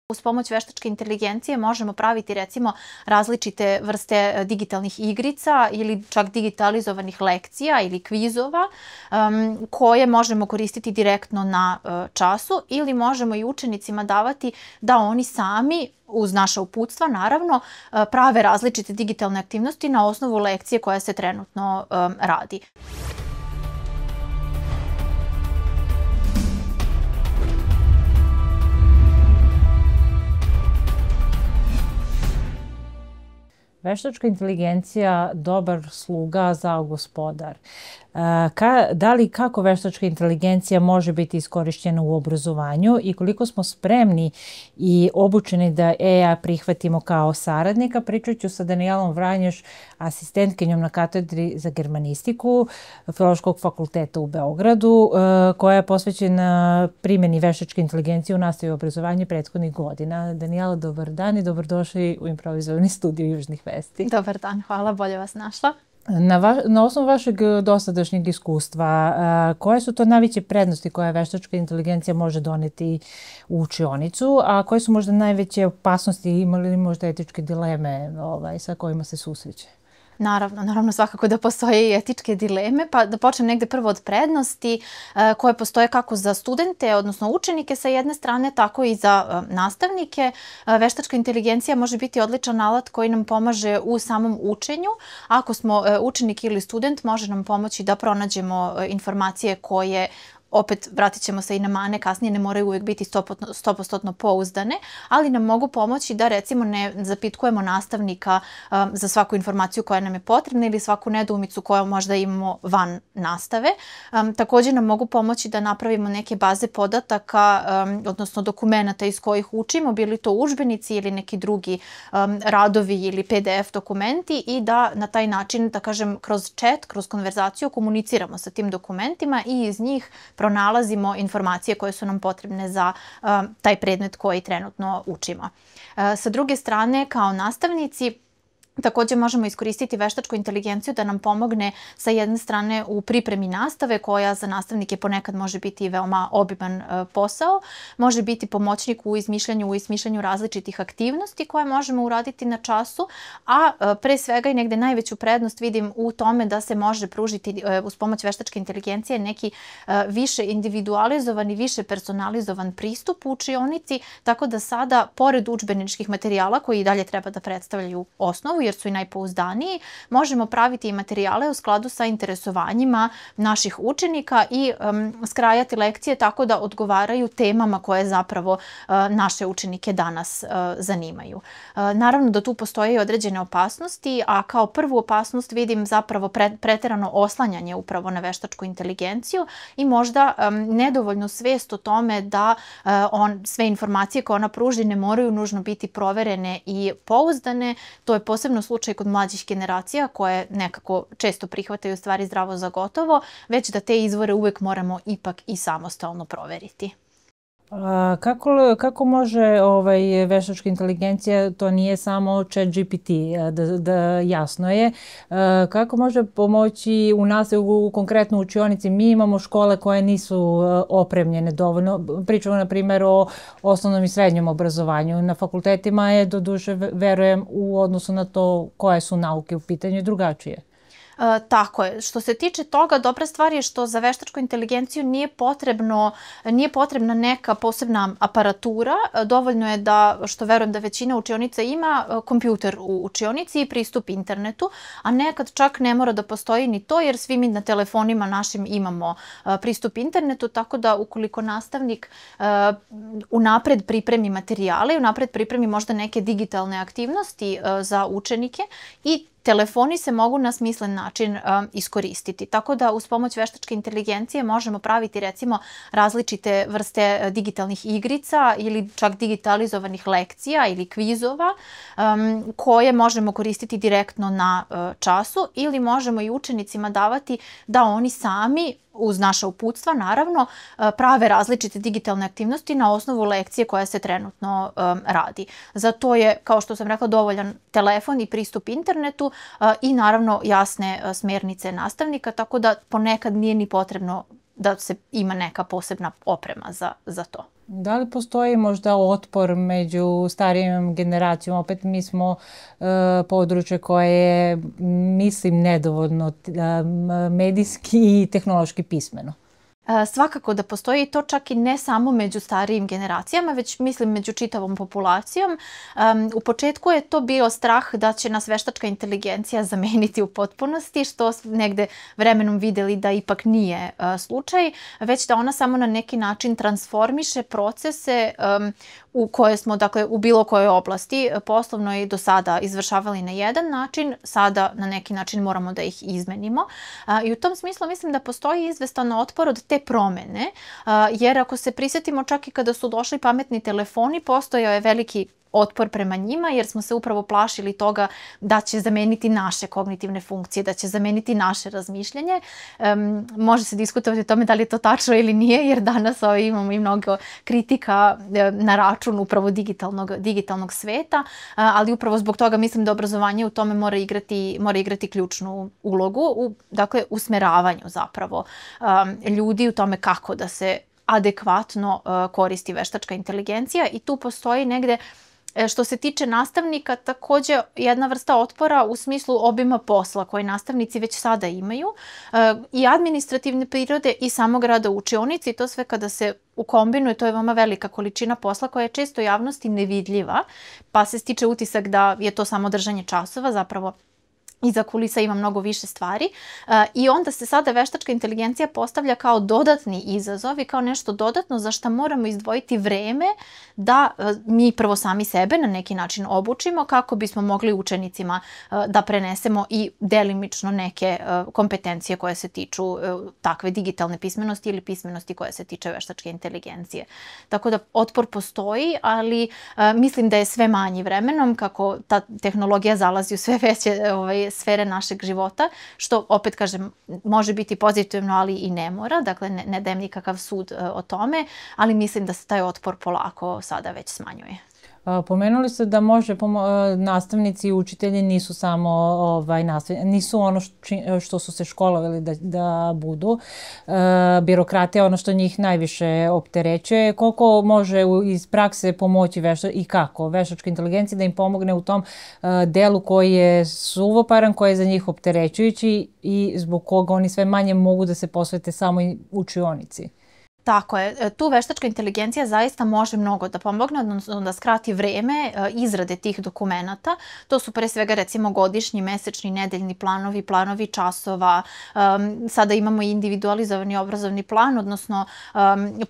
Uz pomoć veštačke inteligencije možemo praviti recimo različite vrste digitalnih igrica ili čak digitalizovanih lekcija ili kvizova koje možemo koristiti direktno na času ili možemo i učenicima davati da oni sami uz naša uputstva naravno prave različite digitalne aktivnosti na osnovu lekcije koja se trenutno radi. Veštačka inteligencija dobar sluga, zao gospodar. Kako veštačka inteligencija može biti iskorišćena u obrazovanju i koliko smo spremni i obučeni da AI prihvatimo kao saradnika? Pričat ću sa Danijelom Vranješ, asistentkinjom na katedri za germanistiku Filološkog fakulteta u Beogradu, koja je posvećena primjeni veštačke inteligencije u nastavi obrazovanja prethodnih godina. Danijela, dobar dan i dobrodošli u improvizovani studio Južnih vesti. Dobar dan, hvala, bolje vas našla. Na osnovu vašeg dosadašnjeg iskustva, koje su to najveće prednosti koje veštačka inteligencija može doneti u učionicu, a koje su možda najveće opasnosti, imali li možda etičke dileme sa kojima se susreće? Naravno svakako da postoje i etičke dileme, pa da počnem negde prvo od prednosti koje postoje kako za studente, odnosno učenike sa jedne strane, tako i za nastavnike. Veštačka inteligencija može biti odličan alat koji nam pomaže u samom učenju. Ako smo učenik ili student, može nam pomoći da pronađemo informacije koje, opet vratit ćemo se i na mane, kasnije ne moraju uvijek biti 100% pouzdane, ali nam mogu pomoći da recimo ne zapitkujemo nastavnika za svaku informaciju koja nam je potrebna ili svaku nedoumicu koju možda imamo van nastave. Također nam mogu pomoći da napravimo neke baze podataka, odnosno dokumenata iz kojih učimo, bili to udžbenici ili neki drugi radovi ili PDF dokumenti i da na taj način, da kažem, kroz chat, kroz konverzaciju komuniciramo sa tim dokumentima i iz njih pronalazimo informacije koje su nam potrebne za taj predmet koji trenutno učimo. Sa druge strane, kao nastavnici, također možemo iskoristiti veštačku inteligenciju da nam pomogne sa jedne strane u pripremi nastave koja za nastavnike ponekad može biti veoma obiman posao. Može biti pomoćnik u izmišljanju različitih aktivnosti koje možemo uraditi na času, a pre svega i negde najveću prednost vidim u tome da se može pružiti uz pomoć veštačke inteligencije neki više individualizovan i više personalizovan pristup u učionici, tako da sada, pored udžbeničkih materijala koji i dalje treba da predstavljaju osnovu, jer su i najpouzdaniji, možemo praviti i materijale u skladu sa interesovanjima naših učenika i skrajati lekcije tako da odgovaraju temama koje zapravo naše učenike danas zanimaju. Naravno da tu postoje i određene opasnosti, a kao prvu opasnost vidim zapravo preterano oslanjanje upravo na veštačku inteligenciju i možda nedovoljnu svest o tome da sve informacije koje ona pruži ne moraju nužno biti proverene i pouzdane. To je posebno slučaj kod mlađih generacija koje nekako često prihvataju stvari zdravo za gotovo, već da te izvore uvek moramo ipak i samostalno proveriti. Kako može veštačka inteligencija, to nije samo ChatGPT, jasno je, kako može pomoći u nastavi, konkretno u učionici? Mi imamo škole koje nisu opremljene dovoljno, pričamo na primjer o osnovnom i srednjem obrazovanju. Na fakultetima je, doduše, verujem, u odnosu na to koje su nauke u pitanju drugačije. Tako je. Što se tiče toga, dobra stvar je što za veštačku inteligenciju nije potrebna neka posebna aparatura. Dovoljno je da, što verujem da većina učionica ima, kompjuter u učionici i pristup internetu, a nekad čak ne mora da postoji ni to, jer svi mi na telefonima našim imamo pristup internetu, tako da ukoliko nastavnik unapred pripremi materijale, unapred pripremi možda neke digitalne aktivnosti za učenike i telefoni se mogu na smislen način iskoristiti. Tako da uz pomoć veštačke inteligencije možemo praviti recimo različite vrste digitalnih igrica ili čak digitalizovanih lekcija ili kvizova koje možemo koristiti direktno na času ili možemo i učenicima davati da oni sami uz naša uputstva, naravno, prave različite digitalne aktivnosti na osnovu lekcije koja se trenutno radi. Za to je, kao što sam rekla, dovoljan telefon i pristup internetu i naravno jasne smernice nastavnika, tako da ponekad nije ni potrebno da se ima neka posebna oprema za to. Da li postoji možda otpor među starijom generacijom? Opet mi smo područje koje je, mislim, nedovoljno medijski i tehnološki pismeno. Svakako da postoji i to čak i ne samo među starijim generacijama, već mislim među čitavom populacijom. U početku je to bio strah da će nas veštačka inteligencija zameniti u potpunosti, što negde vremenom videli da ipak nije slučaj, već da ona samo na neki način transformiše procese u koje smo, dakle, u bilo kojoj oblasti poslovno i do sada izvršavali na jedan način, sada na neki način moramo da ih izmenimo. I u tom smislu mislim da postoji izvestan otpor od te promene, jer ako se prisjetimo čak i kada su došli pametni telefoni, postojao je veliki otpor prema njima, jer smo se upravo plašili toga da će zameniti naše kognitivne funkcije, da će zameniti naše razmišljanje. Može se diskutovati o tome da li je to tačno ili nije, jer danas imamo i mnogo kritika na račun upravo digitalnog sveta, ali upravo zbog toga mislim da obrazovanje u tome mora igrati ključnu ulogu u, dakle, usmeravanju zapravo ljudi u tome kako da se adekvatno koristi veštačka inteligencija, i tu postoji negde, što se tiče nastavnika, takođe jedna vrsta otpora u smislu obima posla koje nastavnici već sada imaju, i administrativne prirode i samog rada u učionici, i to sve kada se ukombinuje, to je veoma velika količina posla koja je često javnosti nevidljiva, pa se stiče utisak da je to samo držanje časova, zapravo iza kulisa ima mnogo više stvari, i onda se sada veštačka inteligencija postavlja kao dodatni izazov i kao nešto dodatno za što moramo izdvojiti vreme da mi prvo sami sebe na neki način obučimo kako bismo mogli učenicima da prenesemo i delimično neke kompetencije koje se tiču takve digitalne pismenosti ili pismenosti koje se tiče veštačke inteligencije. Tako da otpor postoji, ali mislim da je sve manji vremenom kako ta tehnologija zalazi u sve veće sfere našeg života, što, opet kažem, može biti pozitivno, ali i ne mora. Dakle, ne dajem nikakav sud o tome, ali mislim da se taj otpor polako sada već smanjuje. Pomenuli ste da može nastavnici i učitelji nisu samo nisu ono što su se školovali da budu. Birokratija je ono što njih najviše opterećuje. Koliko može iz prakse pomoći i kako veštačka inteligencija da im pomogne u tom delu koji je suvoparan, koji je za njih opterećujući i zbog koga oni sve manje mogu da se posvete samo učionici? Tako je. Tu veštačka inteligencija zaista može mnogo da pomogne, odnosno da skrati vreme izrade tih dokumenata. To su pre svega recimo godišnji, mesečni, nedeljni planovi, planovi časova. Sada imamo i individualizovani obrazovni plan, odnosno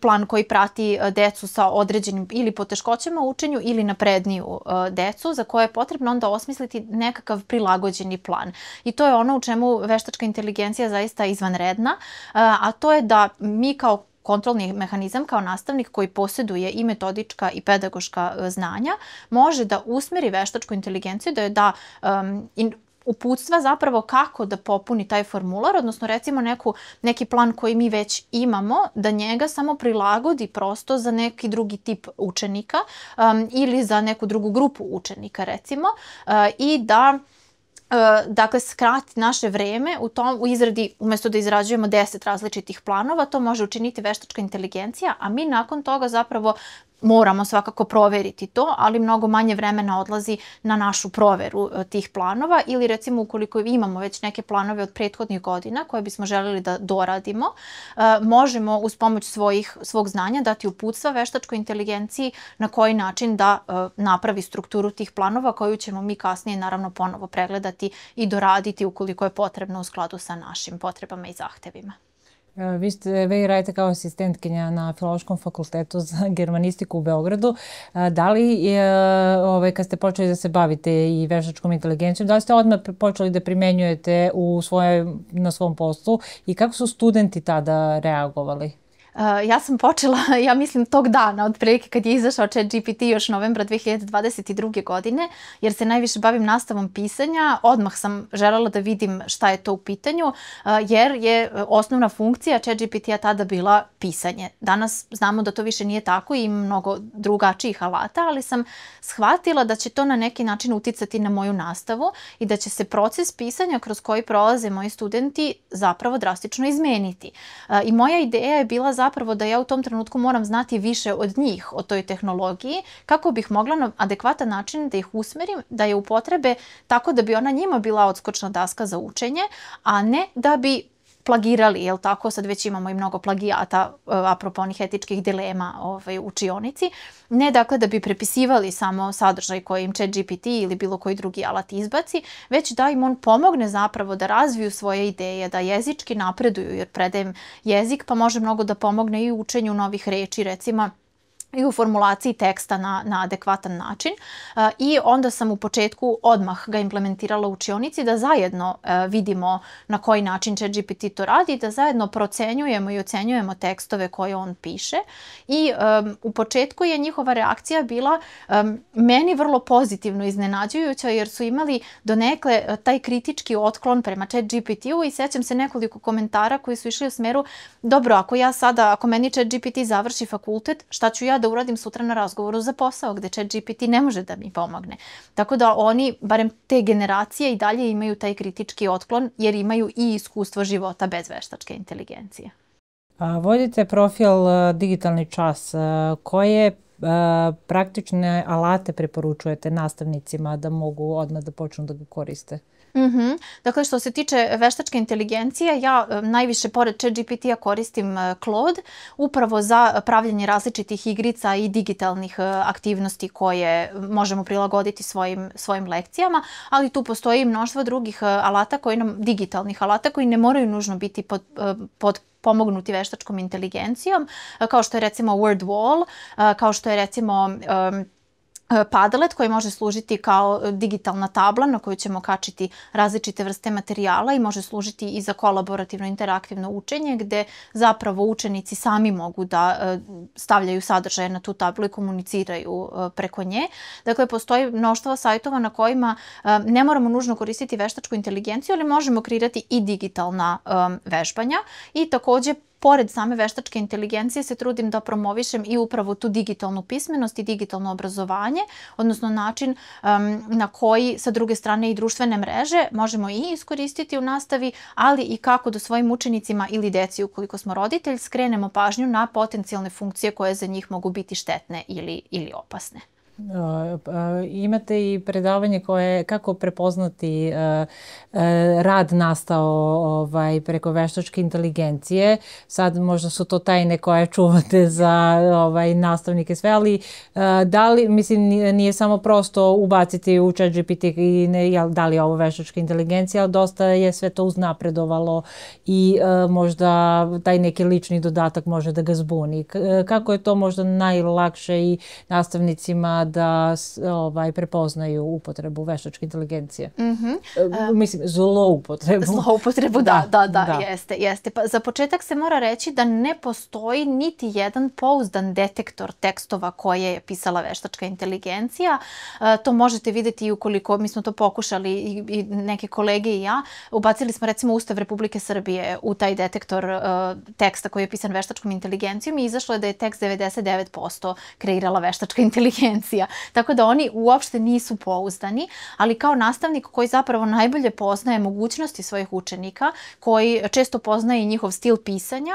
plan koji prati decu sa određenim ili poteškoćama u učenju ili napredniju decu, za koje je potrebno onda osmisliti nekakav prilagođeni plan. I to je ono u čemu veštačka inteligencija zaista izvanredna, a to je da mi kao kontrolni mehanizam, kao nastavnik koji posjeduje i metodička i pedagoška znanja, može da usmeri veštačku inteligenciju, da joj da uputstva zapravo kako da popuni taj formular, odnosno recimo neki plan koji mi već imamo, da njega samo prilagodi prosto za neki drugi tip učenika ili za neku drugu grupu učenika recimo, i da dakle skrati naše vreme u izradi, umjesto da izrađujemo 10 različitih planova, to može učiniti veštačka inteligencija, a mi nakon toga zapravo moramo svakako proveriti to, ali mnogo manje vremena odlazi na našu proveru tih planova, ili recimo ukoliko imamo već neke planove od prethodnih godina koje bismo želeli da doradimo, možemo uz pomoć svog znanja dati uputstva veštačkoj inteligenciji na koji način da napravi strukturu tih planova koju ćemo mi kasnije naravno ponovo pregledati i doraditi ukoliko je potrebno u skladu sa našim potrebama i zahtevima. Vi radite kao asistentkinja na Filološkom fakultetu za germanistiku u Beogradu. Da li, kad ste počeli da se bavite i veštačkom inteligencijom, da li ste odmah počeli da primenjujete na svom poslu i kako su studenti tada reagovali? Ja sam počela, ja mislim, tog dana, otprilike kad je izašao ChatGPT još novembra 2022. godine, jer se najviše bavim nastavom pisanja. Odmah sam želela da vidim šta je to u pitanju, jer je osnovna funkcija ChatGPT-a tada bila pisanje. Danas znamo da to više nije tako i ima mnogo drugačijih alata, ali sam shvatila da će to na neki način uticati na moju nastavu i da će se proces pisanja kroz koji prolaze moji studenti zapravo drastično izmeniti. I moja ideja je bila zapravo da ja u tom trenutku moram znati više od njih, o toj tehnologiji, kako bih mogla na adekvatan način da ih usmerim, da je upotrebe tako da bi ona njima bila odskočna daska za učenje, a ne da bi plagirali, jel tako? Sad već imamo i mnogo plagijata apropo onih etičkih dilema u učionici. Ne dakle da bi prepisivali samo sadržaj koji im ChatGPT ili bilo koji drugi alat izbaci, već da im on pomogne zapravo da razviju svoje ideje, da jezički napreduju, jer predajem jezik pa može mnogo da pomogne i u učenju novih reči, recimo i u formulaciji teksta na adekvatan način. I onda sam u početku odmah ga implementirala u učionici da zajedno vidimo na koji način ChatGPT to radi, da zajedno procenjujemo i ocenjujemo tekstove koje on piše. I u početku je njihova reakcija bila meni vrlo pozitivno iznenađujuća, jer su imali donekle taj kritički otklon prema ChatGPT-u i sećam se nekoliko komentara koji su išli u smeru: dobro, ako meni ChatGPT završi fakultet, šta ću ja da uradim sutra na razgovoru za posao gde ChatGPT ne može da mi pomogne. Tako da oni, barem te generacije, i dalje imaju taj kritički otklon jer imaju i iskustvo života bez veštačke inteligencije. Vodite profil Digitalni čas. Koje praktične alate preporučujete nastavnicima da mogu odmah da počnu da ga koriste? Dakle, što se tiče veštačke inteligencije, ja najviše pored ChatGPT-a koristim Claude upravo za pravljanje različitih igrica i digitalnih aktivnosti koje možemo prilagoditi svojim lekcijama, ali tu postoji mnoštvo drugih digitalnih alata koji ne moraju nužno biti pod pomognuti veštačkom inteligencijom, kao što je recimo Wordwall, kao što je recimo Padlet koji može služiti kao digitalna tabla na koju ćemo kačiti različite vrste materijala i može služiti i za kolaborativno interaktivno učenje gde zapravo učenici sami mogu da stavljaju sadržaje na tu tablu i komuniciraju preko nje. Dakle, postoji mnoštvo sajtova na kojima ne moramo nužno koristiti veštačku inteligenciju, ali možemo kreirati i digitalna vežbanja i takođe pored same veštačke inteligencije se trudim da promovišem i upravo tu digitalnu pismenost i digitalno obrazovanje, odnosno način na koji sa druge strane i društvene mreže možemo i iskoristiti u nastavi, ali i kako da svojim učenicima ili deci, ukoliko smo roditelj, skrenemo pažnju na potencijalne funkcije koje za njih mogu biti štetne ili opasne. Imate i predavanje kako prepoznati rad nastao preko veštačke inteligencije. Sad možda su to tajne koje čuvate za nastavnike sve, ali da li, mislim, nije samo prosto ubaciti u ChatGPT i da li je ovo veštačka inteligencija, ali dosta je sve to uznapredovalo i možda taj neki lični dodatak može da ga zbuni. Kako je to možda najlakše i nastavnicima da prepoznaju upotrebu veštačke inteligencije? Mislim, zloupotrebu. Zloupotrebu, da, jeste. Pa za početak se mora reći da ne postoji niti jedan pouzdan detektor tekstova koje je pisala veštačka inteligencija. To možete videti i ukoliko, mi smo to pokušali i neke kolege i ja, ubacili smo recimo Ustav Republike Srbije u taj detektor teksta koji je pisan veštačkom inteligencijom i izašlo je da je tekst 99% kreirala veštačka inteligencija. Tako da oni uopšte nisu pouzdani, ali kao nastavnik koji zapravo najbolje poznaje mogućnosti svojih učenika, koji često poznaje i njihov stil pisanja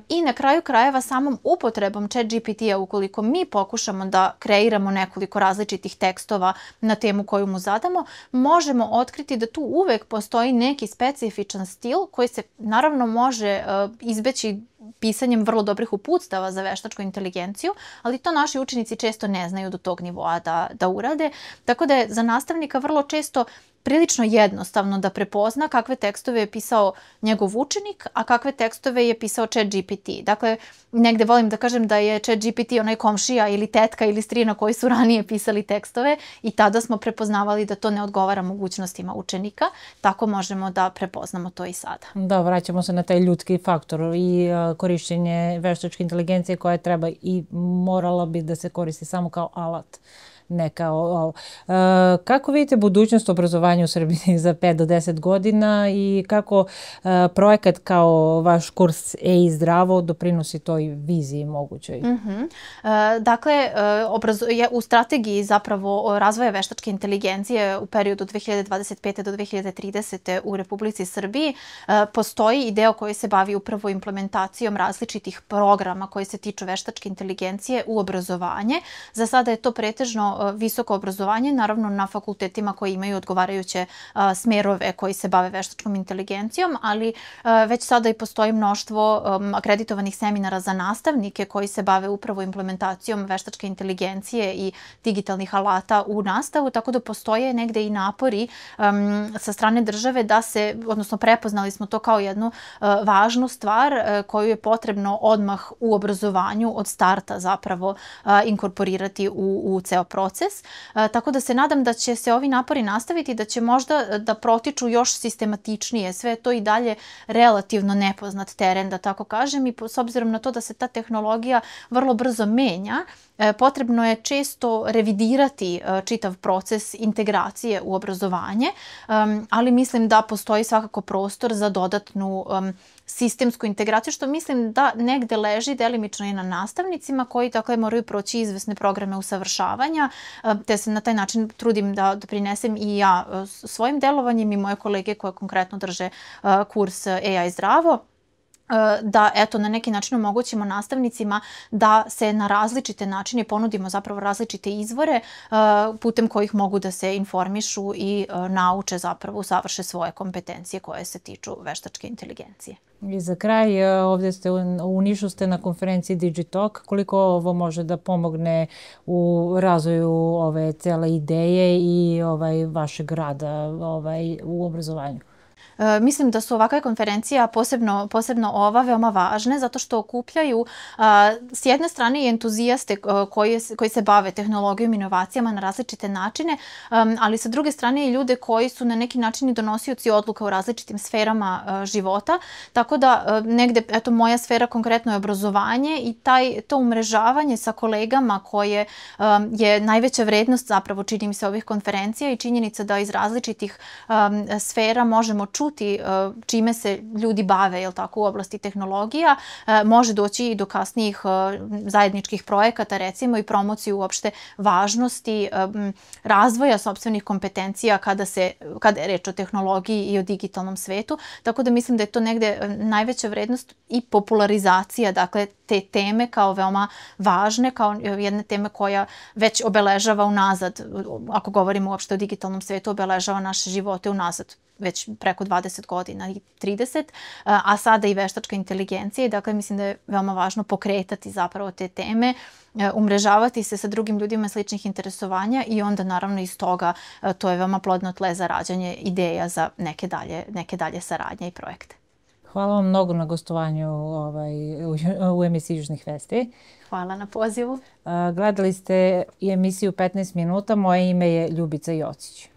i na kraju krajeva samom upotrebom ChatGPT-a, ukoliko mi pokušamo da kreiramo nekoliko različitih tekstova na temu koju mu zadamo, možemo otkriti da tu uvek postoji neki specifičan stil koji se naravno može izbeći pisanjem vrlo dobrih uputstava za veštačku inteligenciju, ali to naši učenici često ne znaju do tog nivoa da urade. Tako da je za nastavnika vrlo često prilično jednostavno da prepozna kakve tekstove je pisao njegov učenik, a kakve tekstove je pisao ChatGPT. Dakle, negde volim da kažem da je ChatGPT onaj komšija ili tetka ili strina koji su ranije pisali tekstove i tada smo prepoznavali da to ne odgovara mogućnostima učenika. Tako možemo da prepoznamo to i sada. Da, vraćamo se na taj ljudski faktor i korišćenje veštačke inteligencije koja treba i morala bi da se koristi samo kao alat. Ne kao, kako vidite budućnost obrazovanja u Srbiji za 5 do 10 godina i kako projekat kao vaš kurs e-zdravo doprinosi toj viziji mogućoj? Dakle, u strategiji zapravo razvoja veštačke inteligencije u periodu 2025. do 2030. u Republici Srbiji postoji i deo koji se bavi upravo implementacijom različitih programa koji se tiču veštačke inteligencije u obrazovanje. Za sada je to pretežno visoko obrazovanje, naravno na fakultetima koji imaju odgovarajuće smerove koji se bave veštačkom inteligencijom, ali već sada i postoji mnoštvo akreditovanih seminara za nastavnike koji se bave upravo implementacijom veštačke inteligencije i digitalnih alata u nastavu, tako da postoje negde i napori sa strane države da se, odnosno prepoznali smo to kao jednu važnu stvar koju je potrebno odmah u obrazovanju od starta zapravo inkorporirati u ceo proces. Tako da se nadam da će se ovi napori nastaviti, da će možda da protiču još sistematičnije. Sve je to i dalje relativno nepoznat teren, da tako kažem, i s obzirom na to da se ta tehnologija vrlo brzo menja, potrebno je često revidirati čitav proces integracije u obrazovanje, ali mislim da postoji svakako prostor za dodatnu sistemsku integraciju, što mislim da negde leži delimično i na nastavnicima koji dakle moraju proći izvesne programe usavršavanja, te se na taj način trudim da doprinesem i ja svojim delovanjem i moje kolege koje konkretno drže kurs AI zdravo, da eto na neki način omogućimo nastavnicima da se na različite načine ponudimo zapravo različite izvore putem kojih mogu da se informišu i nauče zapravo usavrše svoje kompetencije koje se tiču veštačke inteligencije. I za kraj, ovdje ste u Nišu ste na konferenciji Digitalk. Koliko ovo može da pomogne u razvoju ove cele ideje i vašeg rada u obrazovanju? Mislim da su ovakve konferencije, a posebno ova, veoma važne zato što okupljaju s jedne strane i entuzijaste koji se bave tehnologijom i inovacijama na različite načine, ali sa druge strane i ljude koji su na neki način i donosioci odluka u različitim sferama života. Tako da negde, eto, moja sfera konkretno je obrazovanje i to umrežavanje sa kolegama koje je najveća vrednost zapravo čini mi se ovih konferencija i činjenica da iz različitih sfera možemo čuti čime se ljudi bave, jel tako, u oblasti tehnologija, može doći i do kasnijih zajedničkih projekata, recimo i promociju uopšte važnosti razvoja sopstvenih kompetencija kada je reč o tehnologiji i o digitalnom svetu. Tako da mislim da je to negde najveća vrednost i popularizacija, dakle, te teme kao veoma važne, kao jedne teme koja već obeležava unazad, ako govorimo uopšte o digitalnom svetu, obeležava naše živote unazad već preko 20 godina i 30, a sada i veštačka inteligencija. Dakle, mislim da je veoma važno pokretati zapravo te teme, umrežavati se sa drugim ljudima sličnih interesovanja i onda naravno iz toga to je veoma plodno tle za rađanje ideja za neke dalje saradnje i projekte. Hvala vam mnogo na gostovanju u emisiji Južnih vesti. Hvala na pozivu. Gledali ste i emisiju 15 minuta. Moje ime je Ljubica Jocić.